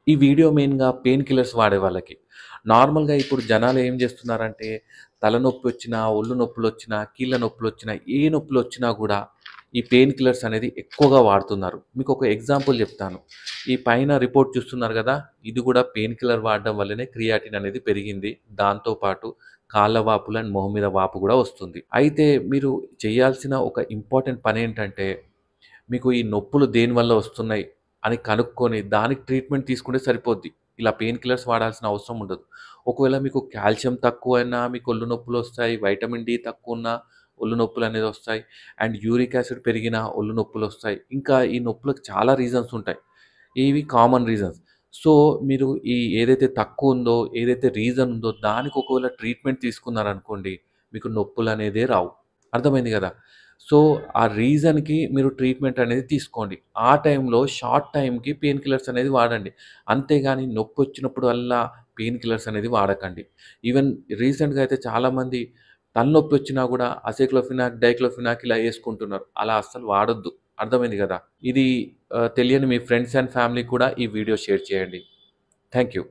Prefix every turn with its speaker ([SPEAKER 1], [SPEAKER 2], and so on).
[SPEAKER 1] ఈ వీడియో మెయిన్‌గా pain killers వాడే వాళ్ళకి. నార్మల్‌గా ఇప్పుడు జనాలు ఏం జేస్తున్నారంటే, తలనొప్పొచ్చినా, ఒళ్ళు నొప్పులొచ్చినా, కీళ్ళ నొప్పులొచ్చినా, ఏ నొప్పులొచ్చినా గూడా ఈ పెయిన్ కిల్లర్స్ అనేది ఎక్కువగా వాడుతున్నారు. మీకొక ఎగ్జాంపుల్ జెప్తాను. ఈ పైన రిపోర్ట్ చూస్తున్నారు గదా! ఇది గూడా పెయిన్ కిల్లర్ వాడడం వల్లనే క్రియాటిన్ అనేది పెరిగింది. దాంతో పాటు కాళ్ళ వాపులు అండ్ మొహం మీద వాపు గూడా వస్తుంది. అయితే మీరు చేయాల్సిన ఒక ఇంపార్టెంట్ పనేంటంటే మీకు ఈ నొప్పులు దేనివల్ల వస్తున్నాయి అని కనుక్కొని దానికి ట్రీట్మెంట్ తీసుకుంటే సరిపోద్ది. ఇలా పెయిన్ కిల్లర్స్ వాడాల్సిన అవసరం ఉండదు. ఒకవేళ మీకు కాల్షియం తక్కువైనా మీకు ఒళ్ళు నొప్పులొస్తాయి. వైటమిన్ డి తక్కువున్నా ఒళ్ళు నొప్పులనేది వస్తాయి. అండ్ యూరిక్ యాసిడ్ పెరిగినా ఒళ్ళు నొప్పులొస్తాయి. ఇంకా ఈ నొప్పులకు చాలా రీజన్స్ ఉంటాయి. ఇవి కామన్ రీజన్స్. సో, మీరు ఏదైతే తక్కువుందో, ఏదైతే రీజన్ ఉందో దానికి ఒకవేళ ట్రీట్మెంట్ తీసుకున్నారనుకోండి, మీకు నొప్పులనేదే రావు. అర్థమైంది గదా! సో, ఆ రీజన్‌కి మీరు ట్రీట్మెంట్ అనేది తీసుకోండి. ఆ టైంలో షార్ట్ టైమ్‌కి పెయిన్ కిల్లర్స్ అనేది వాడండి. అంతేగాని నొప్పొచ్చినప్పుడల్లా పెయిన్ కిల్లర్స్ అనేది వాడకండి. ఈవెన్ రీసెంట్‌గా అయితే చాలామంది తలనొప్పొచ్చినా గూడా అసైక్లోఫినాక్, డైక్లోఫినాక్ ఇలా యేసుకుంటున్నారు. అలా అస్సలు వాడొద్దు. అర్థమైంది గదా! ఇది తెలియని మీ ఫ్రెండ్స్ అండ్ ఫ్యామిలీకి కూడా ఈ వీడియో షేర్ చేయండి. Thank you.